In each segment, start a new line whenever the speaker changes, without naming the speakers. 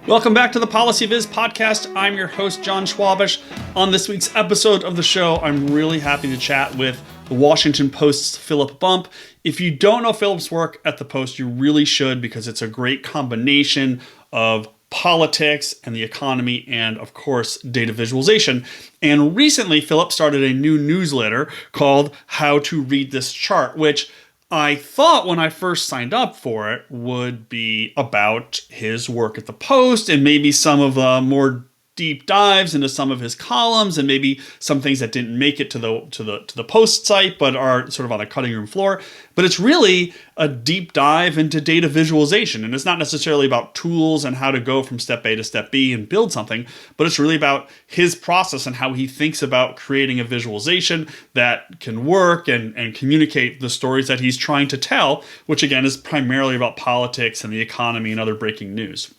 Welcome back to the PolicyViz podcast. I'm your host, John Schwabish. On this week's episode of the show, I'm really happy to chat with the Washington Post's Philip Bump. If you don't know Philip's work at the Post, you really should, because it's a great combination of politics and the economy and, of course, data visualization. And recently, Philip started a new newsletter called How to Read This Chart, which I thought when I first signed up for it would be about his work at the Post and maybe some of the more deep dives into some of his columns and maybe some things that didn't make it to the Post site but are sort of on the cutting room floor. But it's really a deep dive into data visualization, and it's not necessarily about tools and how to go from step A to step B and build something, but it's really about his process and how he thinks about creating a visualization that can work and communicate the stories that he's trying to tell, which again is primarily about politics and the economy and other breaking news.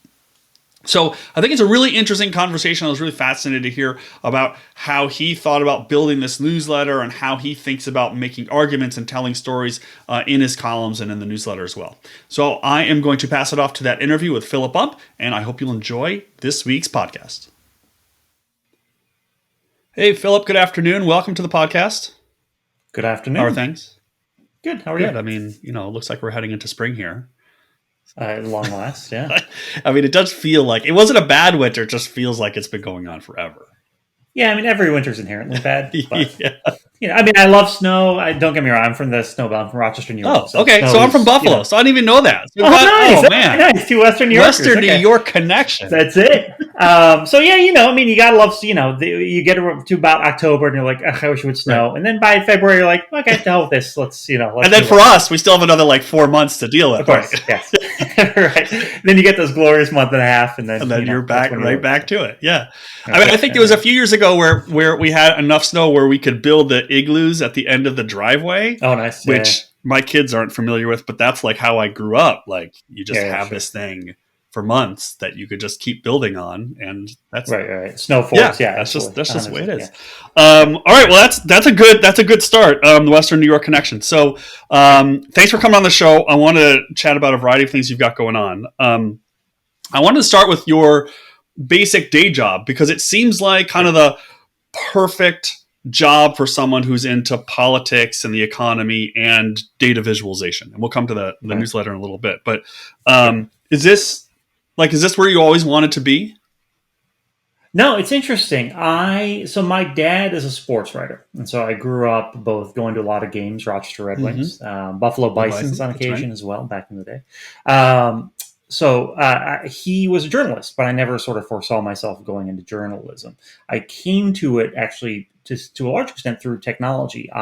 So I think it's a really interesting conversation. I was really fascinated to hear about how he thought about building this newsletter and how he thinks about making arguments and telling stories in his columns and in the newsletter as well. So I am going to pass it off to that interview with Philip Bump, and I hope you'll enjoy this week's podcast. Hey, Philip, good afternoon. Welcome to the podcast.
Good afternoon.
How are things?
Good. How are you?
Good. I mean, it looks like we're heading into spring here.
Long last, yeah.
I mean, it does feel like it wasn't a bad winter. It just feels like it's been going on forever.
Yeah, I mean, every winter's inherently bad. But,
Yeah.
I love snow. Don't get me wrong. I'm from the snowbound from Rochester, New York.
Oh, okay. So I'm from Buffalo, so I didn't even know that. So
nice.
Oh, man.
Nice. Two Western New Yorkers.
Western New York connection.
That's it. So yeah, you gotta love, you get to about October and you're like, I wish it would snow. Right. And then by February, you're like, okay, to hell with this. Let's
and then for us, we still have another 4 months to deal with.
Of course, right? Yes. Right. Then you get those glorious month and a half, and then
you're back to it. Yeah. Okay. I mean, I think it was a few years ago where we had enough snow where we could build the igloos at the end of the driveway.
Oh, nice.
Which my kids aren't familiar with, but that's how I grew up. You just have this thing for months that you could just keep building on, and that's
right. Snow forks,
that's just the way it is. Yeah. All right, well that's a good start. The Western New York connection. So thanks for coming on the show. I want to chat about a variety of things you've got going on. I wanted to start with your basic day job, because it seems like kind of the perfect job for someone who's into politics and the economy and data visualization. And we'll come to the newsletter in a little bit. But is this where you always wanted to be?
No, it's interesting. So my dad is a sports writer. And so I grew up both going to a lot of games, Rochester Red Wings, Buffalo Bisons on occasion as well, back in the day. So he was a journalist, but I never sort of foresaw myself going into journalism. I came to it actually to a large extent through technology. When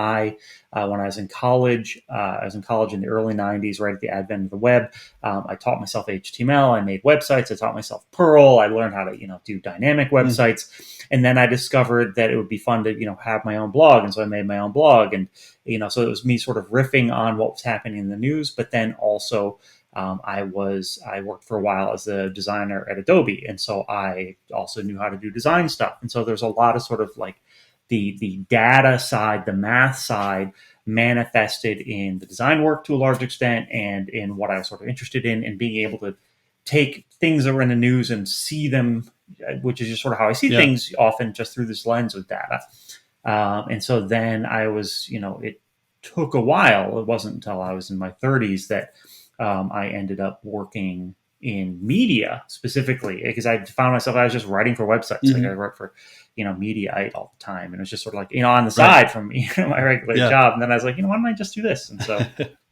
I was in college, in the early 90s, right at the advent of the web. I taught myself HTML. I made websites. I taught myself Perl. I learned how to, do dynamic websites. And then I discovered that it would be fun to, have my own blog. And so I made my own blog. And, so it was me sort of riffing on what was happening in the news, but then also I worked for a while as a designer at Adobe. And so I also knew how to do design stuff. And so there's a lot of sort of the data side, the math side manifested in the design work to a large extent, and in what I was sort of interested in, and being able to take things that were in the news and see them, which is just sort of how I see things often just through this lens of data. And so then I was, it took a while. It wasn't until I was in my 30s that I ended up working in media specifically, because I found myself, I was just writing for websites. I wrote for, Mediaite all the time. And it was just sort of on the side from my regular job. And then I was like, why don't I just do this? And so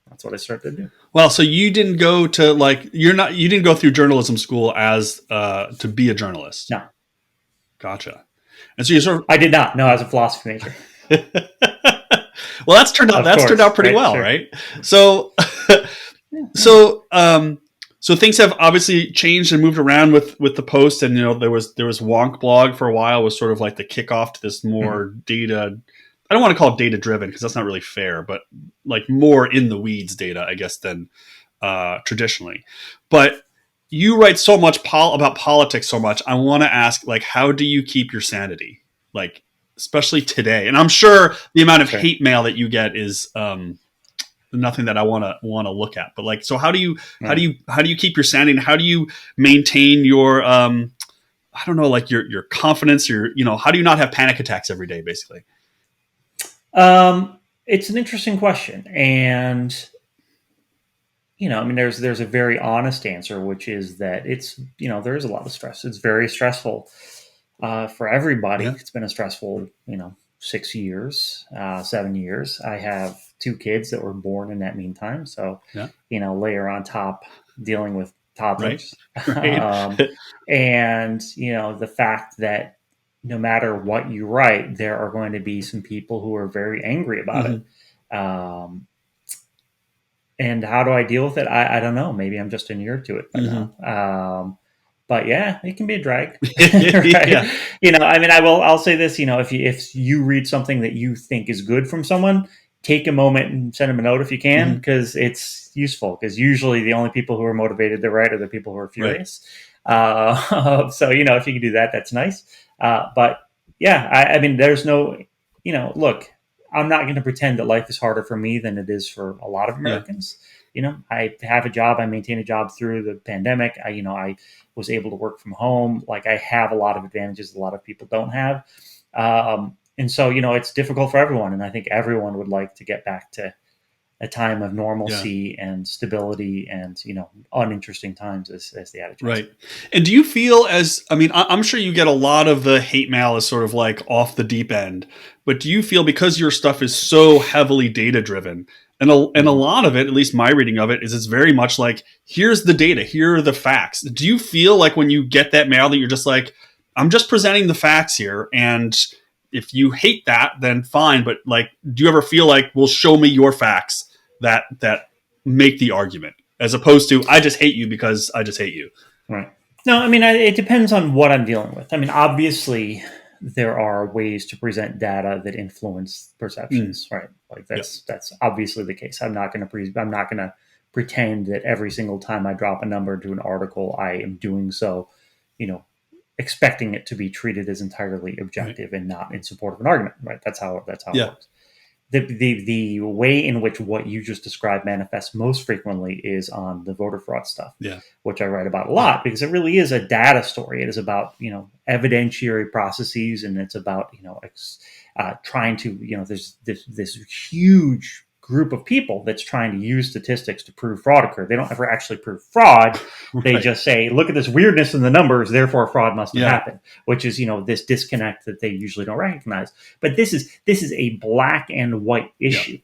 that's what I started to do.
Well, so you didn't go to you didn't go through journalism school as to be a journalist.
No.
Gotcha. And so you sort of,
I did not. No, I was a philosophy major.
Well, that's turned out pretty well, sure. Right? So, So things have obviously changed and moved around with the Post, and there was Wonk blog for a while, was sort of the kickoff to this more data. I don't want to call it data driven, because that's not really fair, but more in the weeds data, I guess, than traditionally. But you write so much about politics so much. I want to ask, how do you keep your sanity, especially today? And I'm sure the amount of hate mail that you get is nothing that I want to look at. But like, so how do you keep your sanity, and how do you maintain your I don't know, like your confidence, how do you not have panic attacks every day, basically?
It's an interesting question, and I mean, there's a very honest answer, which is that it's there is a lot of stress. It's very stressful for everybody.
Yeah.
It's been a stressful 6 years, 7 years. I have two kids that were born in that meantime, so
Yeah.
Layer on top dealing with toddlers,
Right.
and the fact that no matter what you write, there are going to be some people who are very angry about
Mhm.
it. And how do I deal with it? I don't know. Maybe I'm just inured to it by
Mhm.
now. But yeah, it can be a drag,
Yeah.
right? I mean, I'll say this. If you read something that you think is good from someone, take a moment and send them a note if you can,
Mhm.
because it's useful. Because usually the only people who are motivated to write are the people who are furious. So if you can do that, that's nice. But yeah, I mean, there's no, look, I'm not going to pretend that life is harder for me than it is for a lot of
Yeah.
Americans. I have a job. I maintain a job through the pandemic. I was able to work from home. Like, I have a lot of advantages a lot of people don't have. And so, it's difficult for everyone. And I think everyone would like to get back to a time of
Yeah.
normalcy and stability and, uninteresting times, as the adage
Right. And do you feel I'm sure you get a lot of the hate mail as sort of like off the deep end, but do you feel, because your stuff is so heavily data driven, and a
Mhm.
lot of it, at least my reading of it, is it's very much like, here's the data, here are the facts. Do you feel like when you get that mail that you're just like, I'm just presenting the facts here, and if you hate that, then fine, but like, do you ever feel like, well, show me your facts that make the argument, as opposed to, I just hate you because I just hate you?
Right. No, I mean, it depends on what I'm dealing with. I mean, obviously, there are ways to present data that influence
Mm.
perceptions, right? Like,
Yeah.
that's obviously the case. I'm not going to pretend that every single time I drop a number to an article, I am doing so, you know, expecting it to be treated as entirely
Right.
objective and not in support of an argument, right? That's how it
Yeah.
works. The way in which what you just described manifests most frequently is on the voter fraud stuff,
Yeah.
which I write about a
Yeah.
lot, because it really is a data story. It is about evidentiary processes, and it's about trying to there's this huge group of people that's trying to use statistics to prove fraud occurred. They don't ever actually prove fraud. They
Right.
just say, look at this weirdness in the numbers, therefore fraud must have
Yeah.
happened, which is this disconnect that they usually don't recognize. But this is a black and white issue.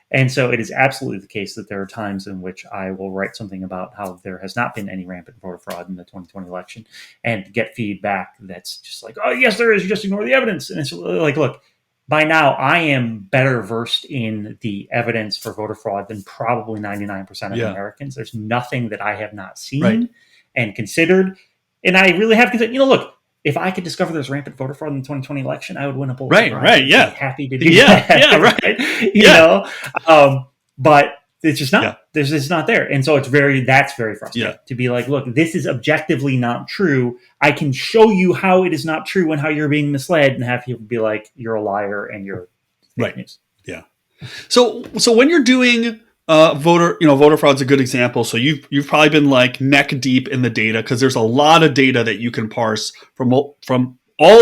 And so it is absolutely the case that there are times in which I will write something about how there has not been any rampant voter fraud in the 2020 election, and get feedback that's just like, oh, yes, there is. You just ignore the evidence. And it's like, look, by now I am better versed in the evidence for voter fraud than probably 99% of
Yeah.
Americans. There's nothing that I have not
Right.
seen and considered. And I really have considered, look, if I could discover there's rampant voter fraud in the 2020 election, I would win a Pulitzer
Right.
Prize.
Right.
I'd be
Yeah.
happy to do
Yeah.
that.
Yeah. Right.
Right?
Yeah.
But it's just not.
Yeah.
It's not there, and so that's very frustrating
Yeah.
to be like, look, this is objectively not true. I can show you how it is not true and how you're being misled, and have people be like, you're a liar and you're fake
Right.
news.
Yeah. So when you're doing voter fraud's a good example. So you've probably been like neck deep in the data, because there's a lot of data that you can parse from all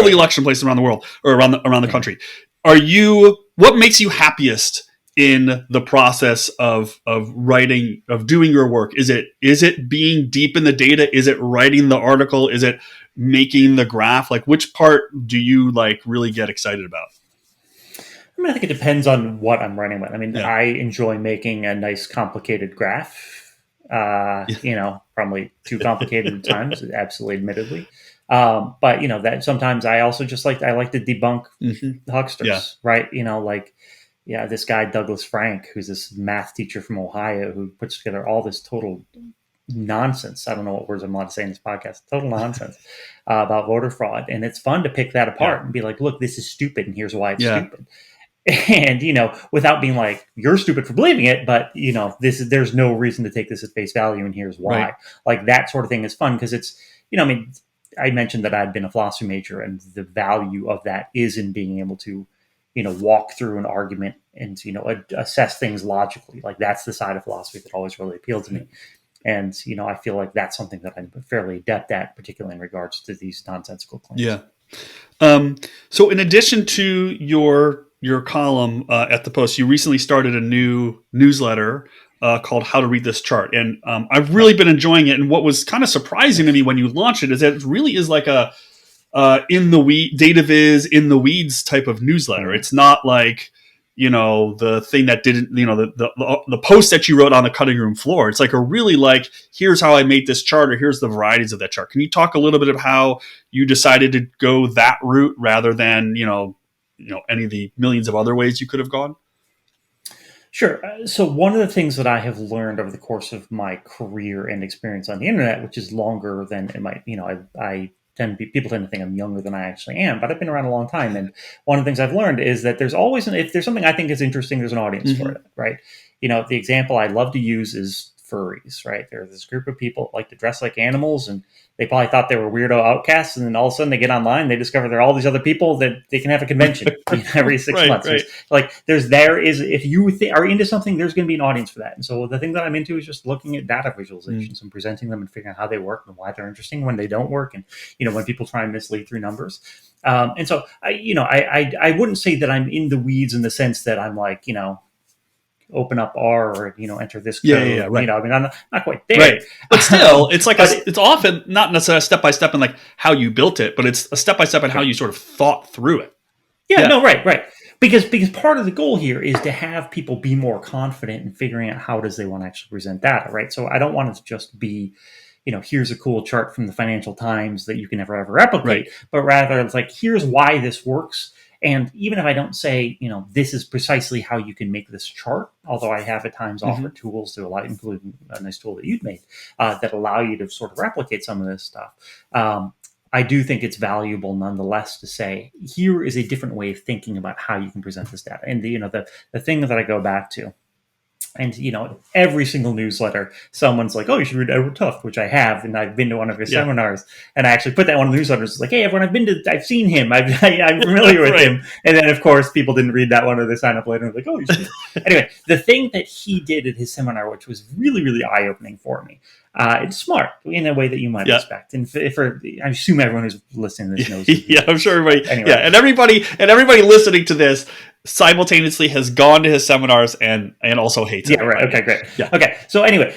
the election places around the world, or around the country. What makes you happiest in the process of writing, of doing your work? Is it being deep in the data? Is it writing the article? Is it making the graph? Like, which part do you like really get excited about?
I mean, I think it depends on what I'm writing about. I mean,
Yeah.
I enjoy making a nice, complicated graph. Probably too complicated at times, absolutely, admittedly. But that sometimes I also I like to debunk
Mm-hmm.
the hucksters,
Yeah.
right? This guy Douglas Frank, who's this math teacher from Ohio, who puts together all this total nonsense. I don't know what words I'm allowed to say in this podcast. Total nonsense about voter fraud, and it's fun to pick that apart and be like, look, this is stupid, and here's why it's stupid. And without being like, you're stupid for believing it, but there's no reason to take this at face value, and here's why.
Right.
Like, that sort of thing is fun, because it's I mean, I mentioned that I'd been a philosophy major, and the value of that is in being able to walk through an argument and, assess things logically. Like that's the side of philosophy that always really appealed to me. And, I feel like that's something that I'm fairly adept at, particularly in regards to these nonsensical claims.
Yeah. So in addition to your column at the Post, you recently started a new newsletter called How to Read This Chart. And I've really been enjoying it. And what was kind of surprising to me when you launched it is that it really is like a data viz in the weeds type of newsletter. It's not like, the thing that didn't, the post that you wrote on the cutting room floor. It's like a really like, here's how I made this chart, or here's the varieties of that chart. Can you talk a little bit of how you decided to go that route rather than, any of the millions of other ways you could have gone?
Sure. So one of the things that I have learned over the course of my career and experience on the internet, which is longer than it might, people tend to think I'm younger than I actually am, but I've been around a long time. And one of the things I've learned is that there's always, if there's something I think is interesting, there's an audience for it, right? The example I love to use is furries, right? There's this group of people that like to dress like animals, and they probably thought they were weirdo outcasts, and then all of a sudden they get online, they discover there are all these other people that they can have a convention every 6 months. Right. If you are into something, there's going to be an audience for that. And so the thing that I'm into is just looking at data visualizations and presenting them and figuring out how they work and why they're interesting, when they don't work, and when people try and mislead through numbers. And so I wouldn't say that I'm in the weeds in the sense that I'm like, open up R or enter this code.
Right.
I'm not quite there.
Right. But still, it's like it's often not necessarily a step by step in like how you built it, but it's a step by step in how you sort of thought through it.
Right. Because part of the goal here is to have people be more confident in figuring out how does they want to actually present data, right? So I don't want it to just be, here's a cool chart from the Financial Times that you can never ever replicate, but rather it's like, here's why this works. And even if I don't say, this is precisely how you can make this chart, although I have at times offered tools to allow, including a nice tool that you'd made, that allow you to sort of replicate some of this stuff. I do think it's valuable nonetheless to say, here is a different way of thinking about how you can present this data. And the thing that I go back to, and, every single newsletter, someone's like, oh, you should read Edward Tufte, which I have. And I've been to one of his seminars. And I actually put that in one of the newsletters. It's like, hey, everyone, I've seen him. I'm familiar with him. And then, of course, people didn't read that one, or they sign up later and like, oh, you should. Anyway, the thing that he did at his seminar, which was really, really eye-opening for me, it's smart in a way that you might expect. And I assume everyone who's listening to this knows.
I'm sure everybody.
Anyway.
And everybody listening to this simultaneously has gone to his seminars and also hates it.
Yeah, right. Okay, great.
Yeah.
Okay, so anyway,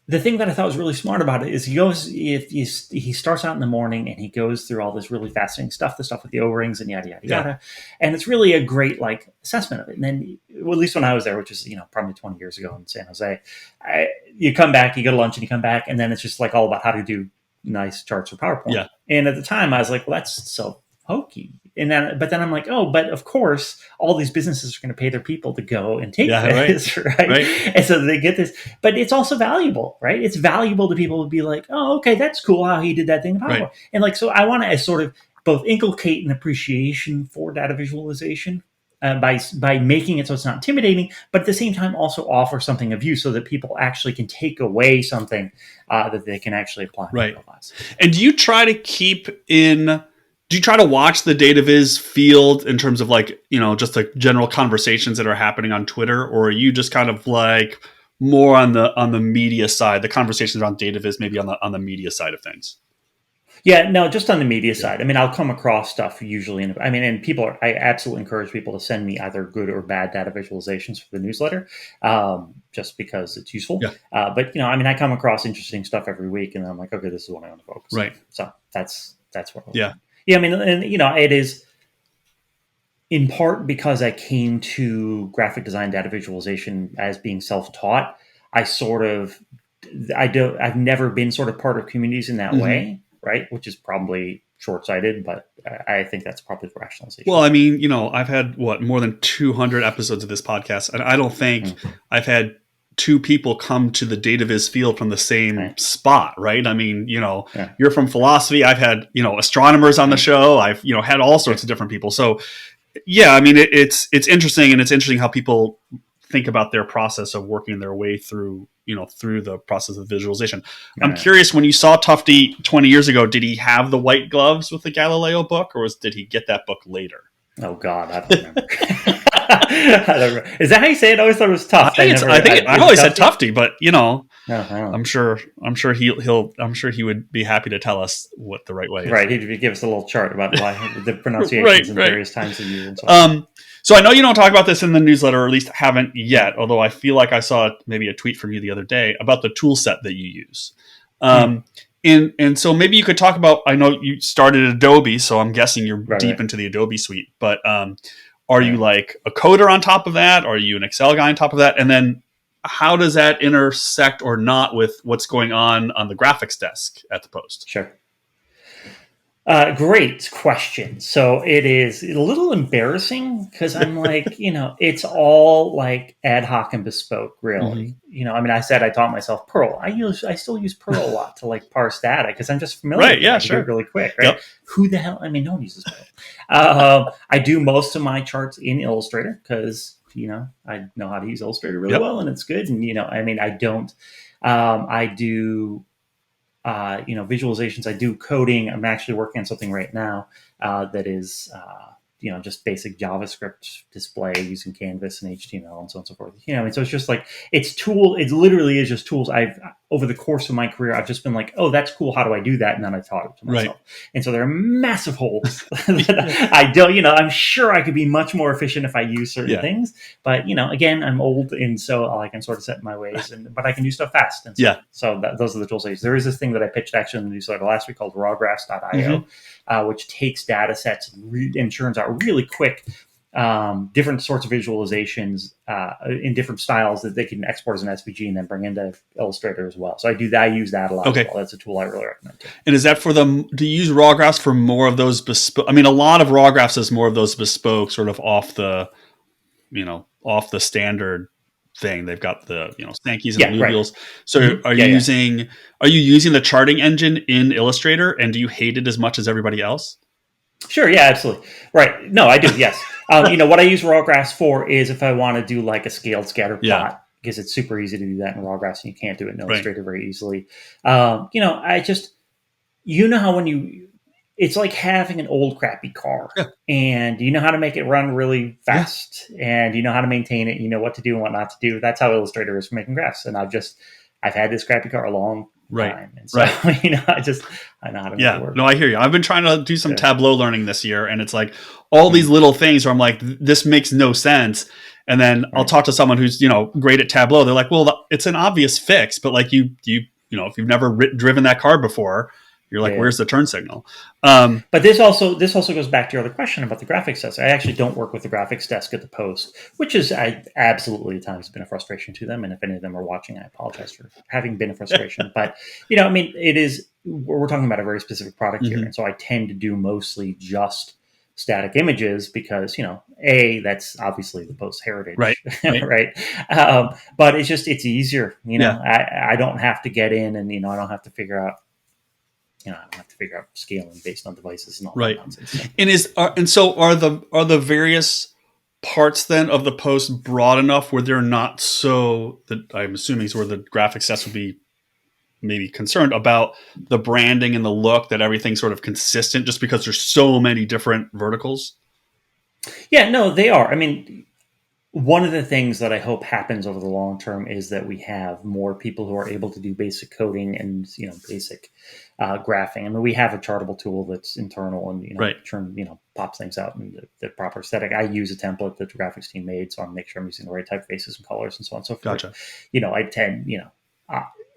the thing that I thought was really smart about it is he starts out in the morning and he goes through all this really fascinating stuff, the stuff with the O-rings and yada, yada, yada. And it's really a great assessment of it. And then, well, at least when I was there, which was, probably 20 years ago in San Jose, you come back, you go to lunch and you come back, and then it's just all about how to do nice charts or PowerPoint. Yeah. And at the time I was like, well, that's so hokey. But then I'm like, oh, but of course, all these businesses are going to pay their people to go and take this, right? And so they get this. But it's also valuable, right? It's valuable to people to be like, oh, okay, that's cool how he did that thing in PowerPoint. Right. And so I want to sort of both inculcate an appreciation for data visualization by making it so it's not intimidating, but at the same time also offer something of use so that people actually can take away something that they can actually apply in their lives.
And do you try to watch the data viz field in terms of just the general conversations that are happening on Twitter, or are you just kind of more on the media side, the conversations around data viz, maybe on the media side of things?
Yeah, no, just on the media side. I mean, I'll come across stuff usually. And I absolutely encourage people to send me either good or bad data visualizations for the newsletter, just because it's useful. Yeah. But I come across interesting stuff every week, and then I'm like, okay, this is what I want to focus on. Right. So that's what. Yeah. Yeah, it is in part because I came to graphic design data visualization as being self-taught. I've never been sort of part of communities in that way, right? Which is probably short-sighted, but I think that's probably the rationalization.
Well, I've had more than 200 episodes of this podcast, and I don't think I've had two people come to the data viz field from the same spot, right? You're from philosophy. I've had, astronomers on the show. I've, had all sorts of different people. So yeah, it's interesting, and it's interesting how people think about their process of working their way through, through the process of visualization. I'm curious, when you saw Tufte 20 years ago, did he have the white gloves with the Galileo book, or did he get that book later?
Oh God, I don't remember. I don't remember. Is that how you say it? I always thought it was tough.
I always said Tufty, but
Uh-huh.
I'm sure he would be happy to tell us what the right way is.
Right, he'd give us a little chart about why the pronunciations
Right,
and
right.
various times of year and so on.
So I know you don't talk about this in the newsletter, or at least haven't yet, although I feel like I saw maybe a tweet from you the other day about the tool set that you use. And so maybe you could talk about, I know you started Adobe, so I'm guessing you're deep into the Adobe suite, but are you like a coder on top of that? Are you an Excel guy on top of that? And then how does that intersect or not with what's going on the graphics desk at the Post?
Sure. Great question. So it is a little embarrassing because I'm like, it's all like ad hoc and bespoke, really. I mean, I said I taught myself Perl. I still use Perl a lot to like parse data because I'm just familiar with it. I can do it really quick, right? Yep. Who the hell? I mean, no one uses Perl. I do most of my charts in Illustrator because I know how to use Illustrator really well, and it's good. And I mean, I don't. I do. Visualizations. I do coding. I'm actually working on something right now that is, just basic JavaScript display using Canvas and HTML and so on and so forth. So it's just like, it's tool. It literally is just tools. Over the course of my career, I've just been like, oh, that's cool. How do I do that? And then I taught it to myself. Right. And so there are massive holes that I don't, I'm sure I could be much more efficient if I use certain things, but again, I'm old. And so I can sort of set my ways but I can do stuff fast. And so those are the tools I use. There is this thing that I pitched actually in the newsletter last week called rawgraphs.io, which takes data sets and churns out really quick different sorts of visualizations in different styles that they can export as an SVG and then bring into Illustrator as well. So I do that. I use that a lot as well. That's a tool I really recommend too.
And is that for do you use raw graphs for more of those bespoke? I mean, a lot of raw graphs is more of those bespoke, sort of off the standard thing. They've got the Sankeys and alluvials. Right. So are you using the charting engine in Illustrator, and do you hate it as much as everybody else?
Sure. Yeah, absolutely. Right. No, I do. Yes. What I use raw graphs for is if I want to do like a scaled scatter plot, because it's super easy to do that in raw graphs and you can't do it in Illustrator very easily. I just, how when it's like having an old crappy car and you know how to make it run really fast and you know how to maintain it, you know what to do and what not to do. That's how Illustrator is for making graphs. And I've had this crappy car a long time. And so, I know how to make it work.
No, I hear you. I've been trying to do some Tableau learning this year, and it's like all these little things where I'm like, this makes no sense. And then I'll talk to someone who's, great at Tableau. They're like, well, it's an obvious fix, but like if you've never driven that car before, you're like, where's the turn signal?
But this also goes back to your other question about the graphics desk. I actually don't work with the graphics desk at the Post, which is absolutely at times been a frustration to them. And if any of them are watching, I apologize for having been a frustration. But, it is, we're talking about a very specific product here. And so I tend to do mostly just static images because, that's obviously the Post heritage. Right. But it's easier, I don't have to get in and, I don't have to figure out, I don't have to figure out scaling based on devices and all that nonsense.
And so are the various parts then of the Post broad enough where they're not that I'm assuming is where the graphics desk would be maybe concerned about the branding and the look, that everything's sort of consistent just because there's so many different verticals?
Yeah, no, they are. I mean, one of the things that I hope happens over the long term is that we have more people who are able to do basic coding and basic graphing. I mean, we have a chartable tool that's internal and pops things out in the proper aesthetic. I use a template that the graphics team made, so I make sure I'm using the right typefaces and colors and so on and so forth.
Gotcha.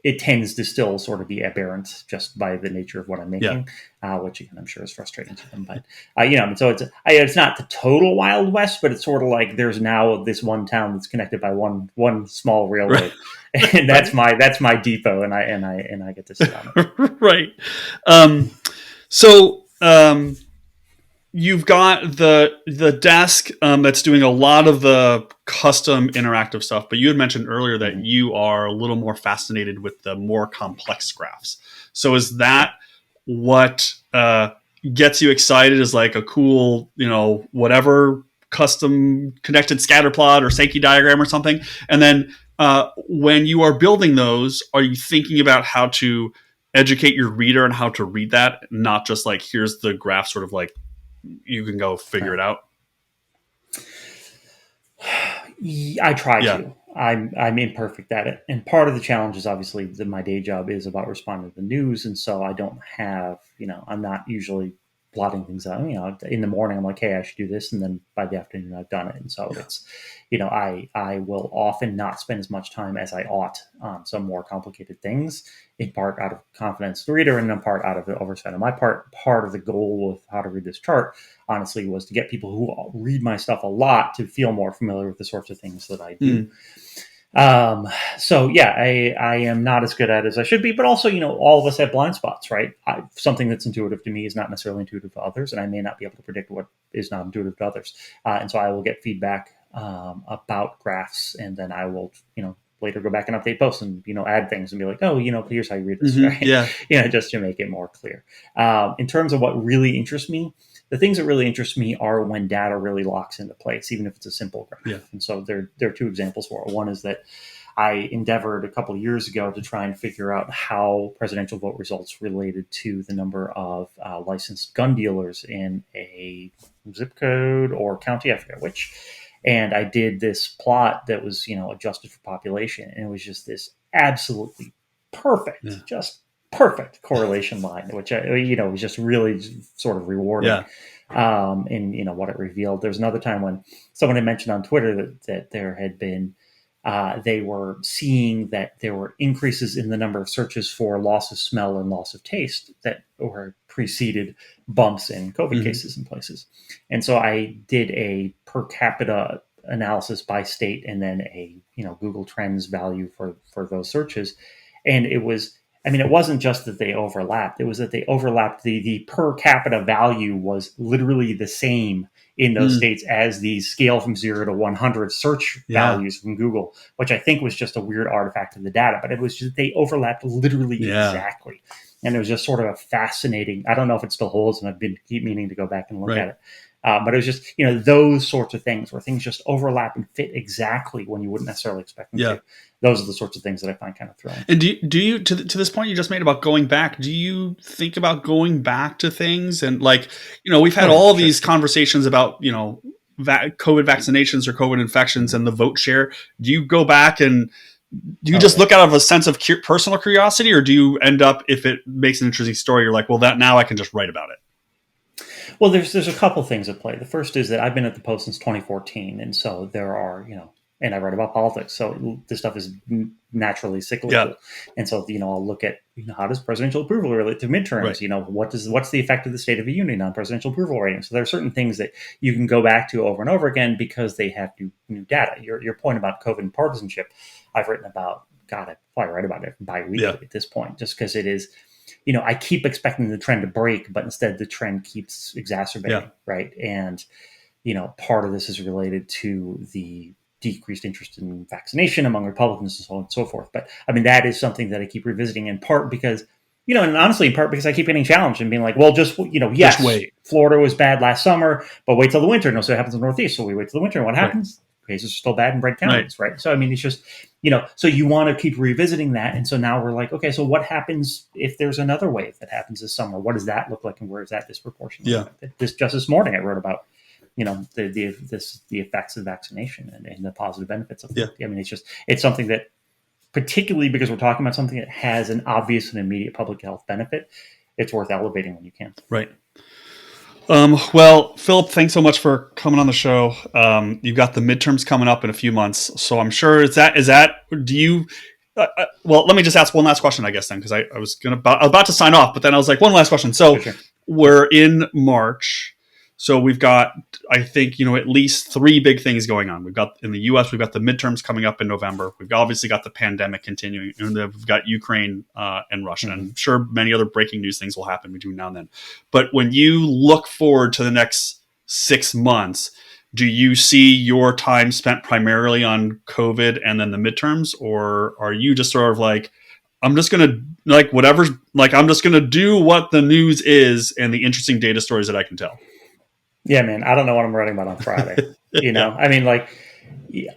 It tends to still sort of be aberrant just by the nature of what I'm making, which again, I'm sure is frustrating to them. But, so it's not the total Wild West, but it's sort of like there's now this one town that's connected by one small railroad. Right. And that's my depot. And I get to sit on it.
Right. You've got the desk that's doing a lot of the custom interactive stuff, but you had mentioned earlier that you are a little more fascinated with the more complex graphs. So is that what gets you excited, is like a cool, whatever custom connected scatter plot or Sankey diagram or something? And then when you are building those, are you thinking about how to educate your reader on how to read that? Not just like, here's the graph, sort of like, you can go figure it out.
I try
Yeah.
to. I'm imperfect at it, and part of the challenge is obviously that my day job is about responding to the news, and so I don't have, I'm not usually plotting things out. In the morning I'm like, hey, I should do this, and then by the afternoon I've done it, and so it's, I will often not spend as much time as I ought on some more complicated things, in part out of confidence to the reader, and in part out of the oversight on my part. Part of the goal with how to read this chart, honestly, was to get people who read my stuff a lot to feel more familiar with the sorts of things that I do. So yeah, I am not as good at it as I should be, but also, all of us have blind spots, right? Something that's intuitive to me is not necessarily intuitive to others, and I may not be able to predict what is not intuitive to others. And so I will get feedback about graphs, and then I will, later go back and update posts and, add things and be like, oh, here's how you read this, right?
Yeah.
Just to make it more clear. In terms of what really interests me, the things that really interest me are when data really locks into place, even if it's a simple graph.
Yeah.
And so there are two examples for it. One is that I endeavored a couple of years ago to try and figure out how presidential vote results related to the number of licensed gun dealers in a zip code or county, I forget which. And I did this plot that was, adjusted for population, and it was just this absolutely perfect, just perfect correlation line, which was just really sort of rewarding. In what it revealed. There's another time when someone had mentioned on Twitter that there had been they were seeing that there were increases in the number of searches for loss of smell and loss of taste that were preceded bumps in COVID cases in places. And so I did a per capita analysis by state, and then a Google Trends value for those searches. And it wasn't just that they overlapped. It was that they overlapped. The per capita value was literally the same in those states as the scale from 0 to 100 search values from Google, which I think was just a weird artifact of the data, but it was just, they overlapped literally exactly. And it was just sort of a fascinating, I don't know if it still holds, and I've keep meaning to go back and look at it. But it was just, those sorts of things where things just overlap and fit exactly when you wouldn't necessarily expect them to. Those are the sorts of things that I find kind of thrilling.
And do you to this point you just made about going back, do you think about going back to things? And we've had all these conversations about, COVID vaccinations or COVID infections and the vote share. Do you go back and do you just look out of a sense of personal curiosity, or do you end up, if it makes an interesting story, you're like, well, that now I can just write about it?
Well, there's a couple things at play. The first is that I've been at the Post since 2014, and so there are, and I write about politics, so this stuff is naturally cyclical. And so, I'll look at, how does presidential approval relate to midterms? What's the effect of the State of the Union on presidential approval ratings? So there are certain things that you can go back to over and over again because they have new data. Your point about COVID and partisanship, I've written about. God, I probably write about it bi-weekly at this point, just because it is. I keep expecting the trend to break, but instead the trend keeps exacerbating, right? And, part of this is related to the decreased interest in vaccination among Republicans and so on and so forth. But that is something that I keep revisiting, in part because, and honestly, in part because I keep getting challenged and being like, well, just wait. Florida was bad last summer, but wait till the winter. No, so it happens in the Northeast. So we wait till the winter. And what happens? Cases are still bad in red counties, right? So, it's just, so you want to keep revisiting that. And so now we're like, okay, so what happens if there's another wave that happens this summer? What does that look like? And where is that disproportionate? Just this morning, I wrote about, the effects of vaccination and the positive benefits of it. It's something that, particularly because we're talking about something that has an obvious and immediate public health benefit, it's worth elevating when you can.
Right. Well, Philip, thanks so much for coming on the show. You've got the midterms coming up in a few months, so I'm sure do you, well, let me just ask one last question, I guess, then, because I was about to sign off, but then I was like, one last question. So we're in March. So we've got, I think, at least 3 big things going on. We've got, in the U.S., we've got the midterms coming up in November. We've obviously got the pandemic continuing, and we've got Ukraine and Russia. And I'm sure many other breaking news things will happen between now and then. But when you look forward to the next 6 months, do you see your time spent primarily on COVID and then the midterms? Or are you just sort of like, I'm just going to, I'm just going to do what the news is and the interesting data stories that I can tell?
Yeah, man, I don't know what I'm writing about on Friday.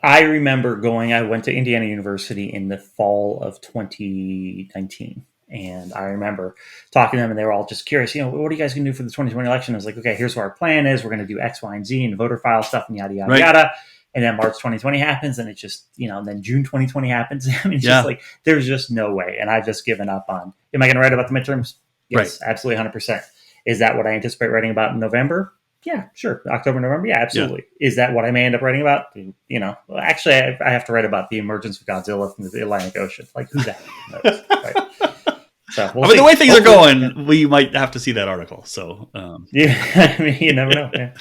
I remember I went to Indiana University in the fall of 2019. And I remember talking to them, and they were all just curious, what are you guys going to do for the 2020 election? I was like, okay, here's what our plan is. We're going to do X, Y, and Z and voter file stuff and yada, yada, yada. And then March 2020 happens, and it's just, and then June 2020 happens. I mean, it's just like, there's just no way. And I've just given up on, am I going to write about the midterms? Yes, absolutely 100%. Is that what I anticipate writing about in November? Yeah, sure. October, November. Yeah, absolutely. Yeah. Is that what I may end up writing about? Actually, I have to write about the emergence of Godzilla from the Atlantic Ocean. Like, who's that? Right. So
the way things are going, we might have to see that article. So,
yeah, I mean, you never know. Yeah.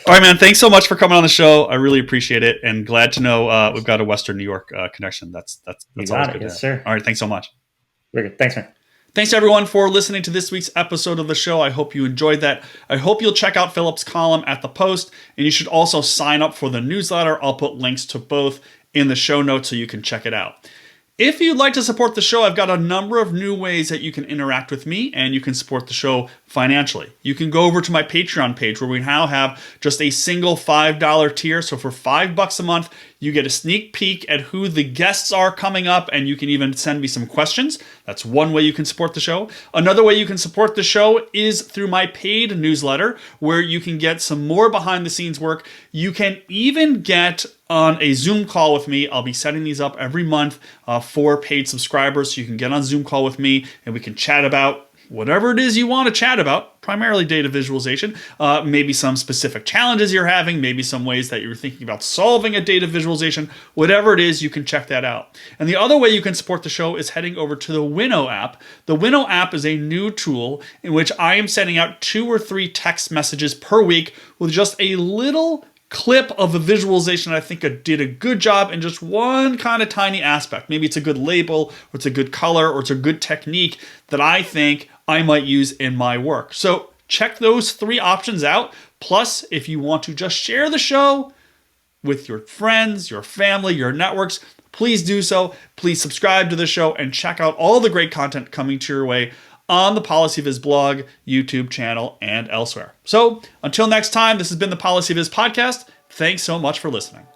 All right, man. Thanks so much for coming on the show. I really appreciate it, and glad to know we've got a Western New York connection. That's
you got it. Yes, sir.
All right, thanks so much.
Very good. Thanks, man.
Thanks, everyone, for listening to this week's episode of the show. I hope you enjoyed that. I hope you'll check out Philip's column at the Post, and you should also sign up for the newsletter. I'll put links to both in the show notes so you can check it out. If you'd like to support the show, I've got a number of new ways that you can interact with me and you can support the show financially. You can go over to my Patreon page where we now have just a single $5 tier. So for $5 a month, you get a sneak peek at who the guests are coming up, and you can even send me some questions. That's one way you can support the show. Another way you can support the show is through my paid newsletter, where you can get some more behind the scenes work. You can even get on a Zoom call with me. I'll be setting these up every month for paid subscribers, so you can get on Zoom call with me and we can chat about whatever it is you want to chat about, primarily data visualization, maybe some specific challenges you're having, maybe some ways that you're thinking about solving a data visualization, whatever it is, you can check that out. And the other way you can support the show is heading over to the Winnow app. The Winnow app is a new tool in which I am sending out 2 or 3 text messages per week with just a little clip of a visualization I think did a good job in just one kind of tiny aspect. Maybe it's a good label, or it's a good color, or it's a good technique that I think I might use in my work. So check those 3 options out. Plus, if you want to just share the show with your friends, your family, your networks, please do so. Please subscribe to the show and check out all the great content coming to your way on the PolicyViz blog, YouTube channel, and elsewhere. So until next time, this has been the PolicyViz podcast. Thanks so much for listening.